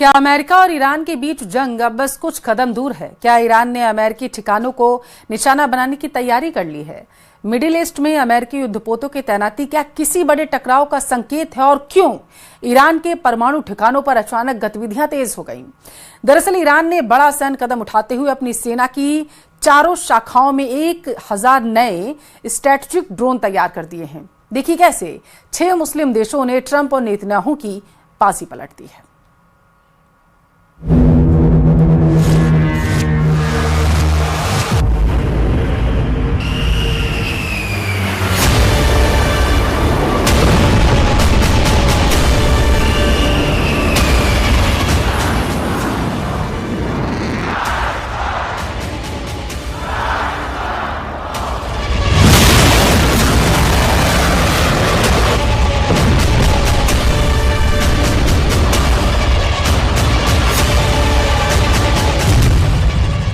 क्या अमेरिका और ईरान के बीच जंग अब बस कुछ कदम दूर है? क्या ईरान ने अमेरिकी ठिकानों को निशाना बनाने की तैयारी कर ली है? मिडिल ईस्ट में अमेरिकी युद्धपोतों की तैनाती क्या किसी बड़े टकराव का संकेत है? और क्यों ईरान के परमाणु ठिकानों पर अचानक गतिविधियां तेज हो गईं? दरअसल ईरान ने बड़ा सैन्य कदम उठाते हुए अपनी सेना की चारों शाखाओं में 1000 नए स्ट्रैटेजिक ड्रोन तैयार कर दिए हैं। देखिए कैसे 6 मुस्लिम देशों ने ट्रंप और नेतन्याहू की बाजी पलट दी है।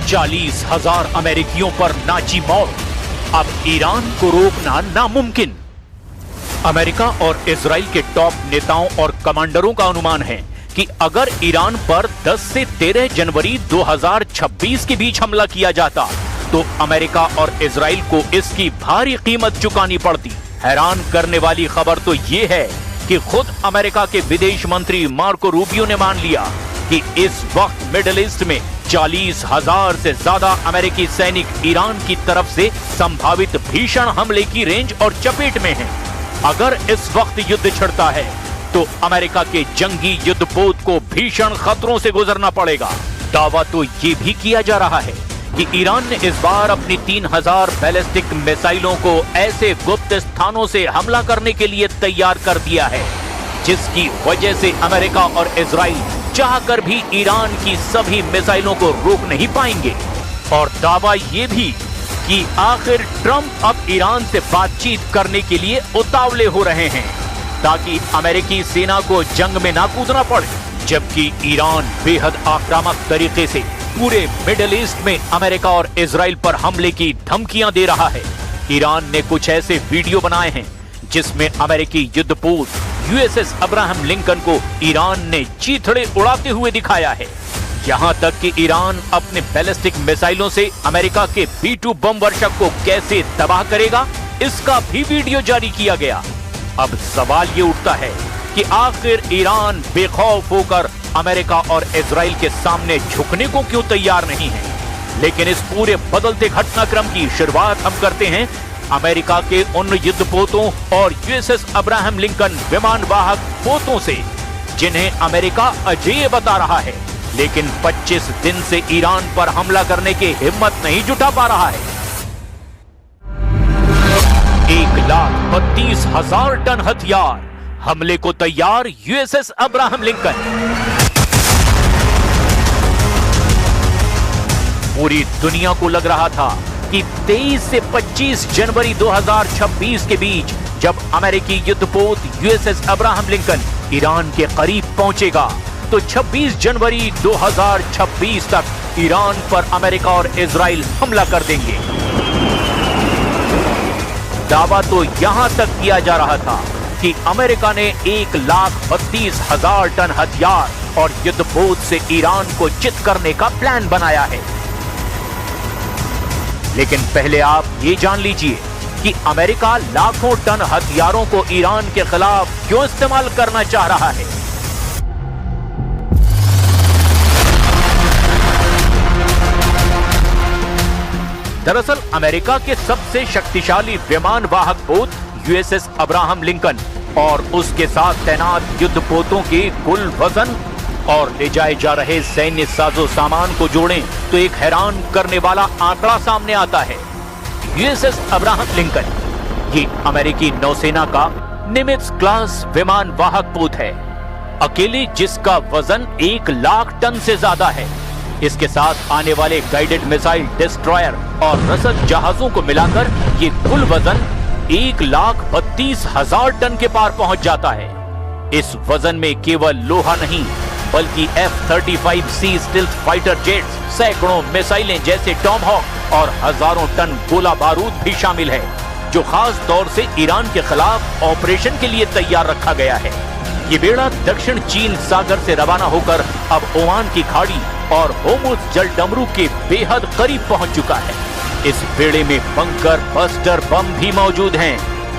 चालीस 40,000 अमेरिकियों पर नाची मौत। अब ईरान को रोकना नामुमकिन। अमेरिका और इजराइल के टॉप नेताओं और कमांडरों का अनुमान है कि अगर ईरान पर 10 से 13 जनवरी 2026 के बीच हमला किया जाता तो अमेरिका और इजराइल को इसकी भारी कीमत चुकानी पड़ती। हैरान करने वाली खबर तो यह है कि खुद अमेरिका के विदेश मंत्री मार्को रूबियो ने मान लिया कि इस वक्त मिडिल ईस्ट में 40,000 से ज्यादा अमेरिकी सैनिक ईरान की तरफ से संभावित भीषण हमले की रेंज और चपेट में हैं। अगर इस वक्त युद्ध छिड़ता है तो अमेरिका के जंगी युद्धपोत को भीषण खतरों से गुजरना पड़ेगा। दावा तो ये भी किया जा रहा है कि ईरान ने इस बार अपनी 3000 बैलिस्टिक मिसाइलों को ऐसे गुप्त स्थानों से हमला करने के लिए तैयार कर दिया है जिसकी वजह से अमेरिका और इजराइल चाहकर भी ईरान की सभी मिसाइलों को रोक नहीं पाएंगे। और दावा यह भी कि आखिर ट्रंप अब ईरान से बातचीत करने के लिए उतावले हो रहे हैं ताकि अमेरिकी सेना को जंग में ना कूदना पड़े, जबकि ईरान बेहद आक्रामक तरीके से पूरे मिडिल ईस्ट में अमेरिका और इजराइल पर हमले की धमकियां दे रहा है। ईरान ने कुछ ऐसे वीडियो बनाए हैं जिसमें अमेरिकी युद्धपोत यूएसएस अब्राहम लिंकन को ईरान ने चीथड़े उड़ाते हुए दिखाया है। यहां तक कि ईरान अपने बैलिस्टिक मिसाइलों से अमेरिका के B-2 बम वर्षक को कैसे तबाह करेगा, इसका भी वीडियो जारी किया गया। अब सवाल ये उठता है कि आखिर ईरान बेखौफ होकर अमेरिका और इजराइल के सामने झुकने को क्यों तैयार नहीं है। लेकिन इस पूरे बदलते घटनाक्रम की शुरुआत हम करते हैं अमेरिका के उन युद्धपोतों और यूएसएस अब्राहम लिंकन विमान वाहक पोतों से जिन्हें अमेरिका अजेय बता रहा है, लेकिन 25 दिन से ईरान पर हमला करने की हिम्मत नहीं जुटा पा रहा है। 1,32,000 टन हथियार, हमले को तैयार यूएसएस अब्राहम लिंकन। पूरी दुनिया को लग रहा था कि 23 से 25 जनवरी 2026 के बीच जब अमेरिकी युद्धपोत यूएसएस अब्राहम लिंकन ईरान के करीब पहुंचेगा तो 26 जनवरी 2026 तक ईरान पर अमेरिका और इजराइल हमला कर देंगे। दावा तो यहां तक किया जा रहा था कि अमेरिका ने 1,32,000 टन हथियार और युद्धपोत से ईरान को चित करने का प्लान बनाया है। लेकिन पहले आप ये जान लीजिए कि अमेरिका लाखों टन हथियारों को ईरान के खिलाफ क्यों इस्तेमाल करना चाह रहा है। दरअसल अमेरिका के सबसे शक्तिशाली विमान वाहक पोत यूएसएस अब्राहम लिंकन और उसके साथ तैनात युद्धपोतों के कुल वजन और ले जाए जा रहे सैन्य साजो सामान को जोड़ें तो एक हैरान करने वाला आंकड़ा सामने आता है। यूएसएस अब्राहम लिंकन ये अमेरिकी नौसेना का निमित्ज क्लास विमान वाहक पोत है, अकेले जिसका वजन 1 लाख टन से ज्यादा है। इसके साथ आने वाले गाइडेड मिसाइल डिस्ट्रॉयर और रसद जहाजों को मिलाकर ये कुल वजन 1,32,000 टन के पार पहुंच जाता है। इस वजन में केवल लोहा नहीं बल्कि F-35C स्टिल्थ फाइटर जेट्स, सैकड़ों मिसाइलें जैसे टॉमहॉक और हजारों टन गोला बारूद भी शामिल है जो खास तौर से ईरान के खिलाफ ऑपरेशन के लिए तैयार रखा गया है। ये बेड़ा दक्षिण चीन सागर से रवाना होकर अब ओमान की खाड़ी और होर्मुज जलडमरू के बेहद करीब पहुंच चुका है। इस बेड़े में बंकर बस्टर बम भी मौजूद हैं।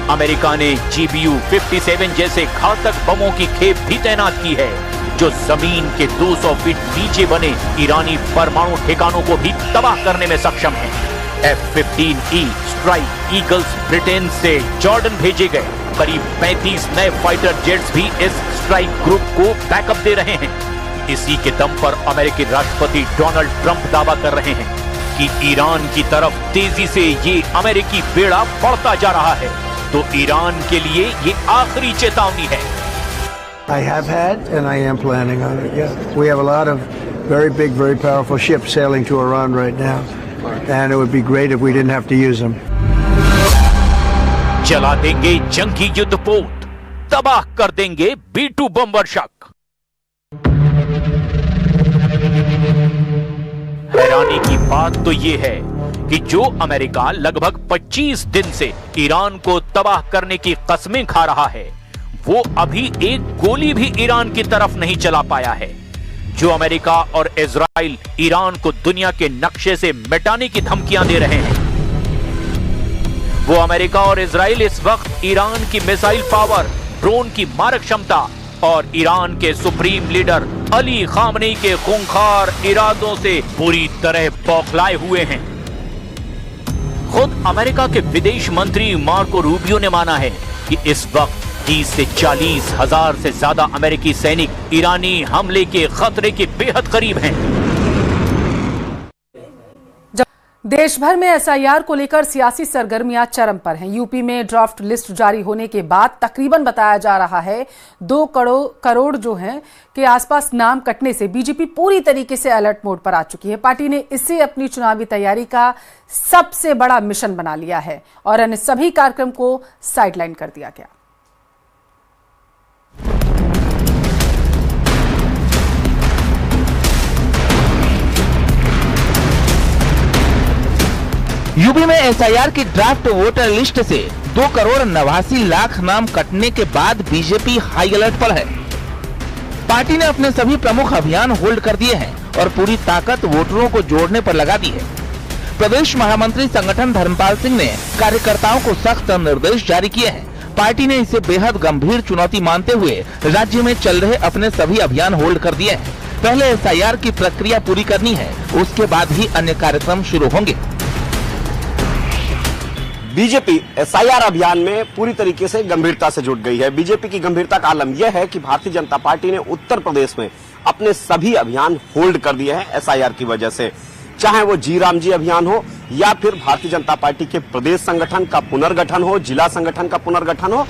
अमेरिका ने GBU-57 जैसे घातक बमों की खेप भी तैनात की है, जो जमीन के 200 फीट नीचे बने ईरानी परमाणु ठिकानों को भी तबाह करने में सक्षम है। F-15E स्ट्राइक ईगल्स ब्रिटेन से जॉर्डन भेजे गए। करीब 35 नए फाइटर जेट्स भी इस स्ट्राइक ग्रुप को बैकअप दे रहे हैं। इसी के दम पर अमेरिकी राष्ट्रपति डोनाल्ड ट्रंप दावा कर रहे हैं कि ईरान की तरफ तेजी से ये अमेरिकी बेड़ा बढ़ता जा रहा है, तो ईरान के लिए ये आखिरी चेतावनी है। I have had and I am planning on it. Yeah, we have a lot of very big, very powerful ships sailing to Iran right now, and it would be great if we didn't have to use them. चला देंगे जंगी युद्धपोत, तबाह कर देंगे B-2 बम वर्षक। हैरानी की बात तो यह है कि जो अमेरिका लगभग 25 दिन से ईरान को तबाह करने की कस्में खा रहा है, वो अभी एक गोली भी ईरान की तरफ नहीं चला पाया है। जो अमेरिका और इजराइल ईरान को दुनिया के नक्शे से मिटाने की धमकियां दे रहे हैं, वो अमेरिका और इजराइल इस वक्त ईरान की मिसाइल पावर, ड्रोन की मारक क्षमता और ईरान के सुप्रीम लीडर अली खामनेई के खूंखार इरादों से पूरी तरह बौखलाए हुए हैं। खुद अमेरिका के विदेश मंत्री मार्को रूबियो ने माना है कि इस वक्त 30 से 40 हजार से ज्यादा अमेरिकी सैनिक ईरानी हमले के खतरे के बेहद करीब हैं। देश भर में SIR को लेकर सियासी सरगर्मियां चरम पर हैं। यूपी में ड्राफ्ट लिस्ट जारी होने के बाद तकरीबन बताया जा रहा है 2 करोड़ जो हैं के आसपास नाम कटने से बीजेपी पूरी तरीके से अलर्ट मोड पर आ चुकी है। पार्टी ने इसे अपनी चुनावी तैयारी का सबसे बड़ा मिशन बना लिया है और अन्य सभी कार्यक्रम को साइडलाइन कर दिया गया। यूपी में SIR की ड्राफ्ट वोटर लिस्ट से 2 करोड़ 89 लाख नाम कटने के बाद बीजेपी हाई अलर्ट पर है। पार्टी ने अपने सभी प्रमुख अभियान होल्ड कर दिए हैं और पूरी ताकत वोटरों को जोड़ने पर लगा दी है। प्रदेश महामंत्री संगठन धर्मपाल सिंह ने कार्यकर्ताओं को सख्त निर्देश जारी किए हैं। पार्टी ने इसे बेहद गंभीर चुनौती मानते हुए राज्य में चल रहे अपने सभी अभियान होल्ड कर दिए हैं। पहले SIR की प्रक्रिया पूरी करनी है, उसके बाद ही अन्य कार्यक्रम शुरू होंगे। बीजेपी SIR अभियान में पूरी तरीके से गंभीरता से जुट गई है। बीजेपी की गंभीरता का आलम यह है कि भारतीय जनता पार्टी ने उत्तर प्रदेश में अपने सभी अभियान होल्ड कर दिए हैं SIR की वजह से, चाहे वो जी राम जी अभियान हो या फिर भारतीय जनता पार्टी के प्रदेश संगठन का पुनर्गठन हो, जिला संगठन का पुनर्गठन हो।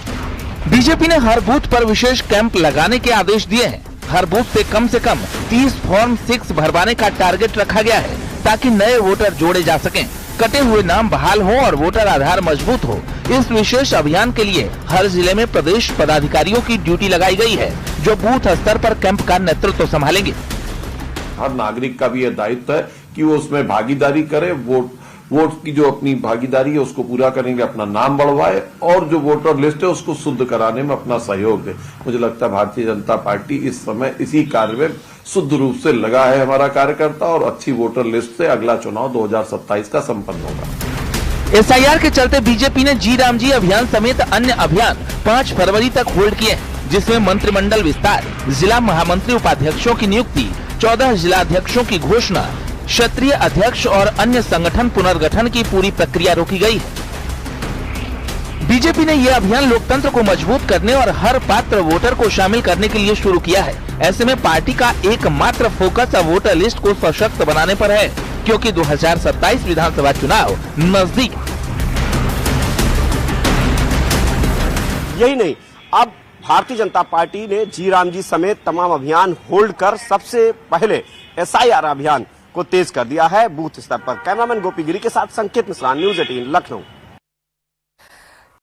बीजेपी ने हर बूथ पर विशेष कैंप लगाने के आदेश दिए हैं। हर बूथ पे कम से कम 30 फॉर्म 6 भरवाने का टारगेट रखा गया है, ताकि नए वोटर जोड़े जा सकें, कटे हुए नाम बहाल हो और वोटर आधार मजबूत हो। इस विशेष अभियान के लिए हर जिले में प्रदेश पदाधिकारियों की ड्यूटी लगाई गई है, जो बूथ स्तर पर कैंप का नेतृत्व संभालेंगे। हर नागरिक का भी यह दायित्व है कि वो उसमें भागीदारी करे, वोट की जो अपनी भागीदारी है उसको पूरा करने के लिए अपना नाम बढ़वाए और जो वोटर लिस्ट है उसको शुद्ध कराने में अपना सहयोग दे। मुझे लगता है भारतीय जनता पार्टी इस समय इसी कार्य में शुद्ध रूप से लगा है हमारा कार्यकर्ता, और अच्छी वोटर लिस्ट से अगला चुनाव 2027 का संपन्न होगा। SIR के चलते बीजेपी ने जी राम जी अभियान समेत अन्य अभियान 5 फरवरी तक होल्ड किए, जिसमें मंत्रिमंडल विस्तार, जिला महामंत्री उपाध्यक्षों की नियुक्ति, 14 जिलाध्यक्षों की घोषणा, क्षेत्रीय अध्यक्ष और अन्य संगठन पुनर्गठन की पूरी प्रक्रिया रोकी गई है। बीजेपी ने यह अभियान लोकतंत्र को मजबूत करने और हर पात्र वोटर को शामिल करने के लिए शुरू किया है। ऐसे में पार्टी का एकमात्र फोकस अब वोटर लिस्ट को सशक्त बनाने पर है, क्योंकि 2027 विधानसभा चुनाव नजदीक। यही नहीं, अब भारतीय जनता पार्टी ने जी राम जी समेत तमाम अभियान होल्ड कर सबसे पहले SIR अभियान को तेज कर दिया है बूथ स्तर पर। कैमरामैन गोपी गिरी के साथ संकेत मिश्रा, न्यूज़ 18 लखनऊ।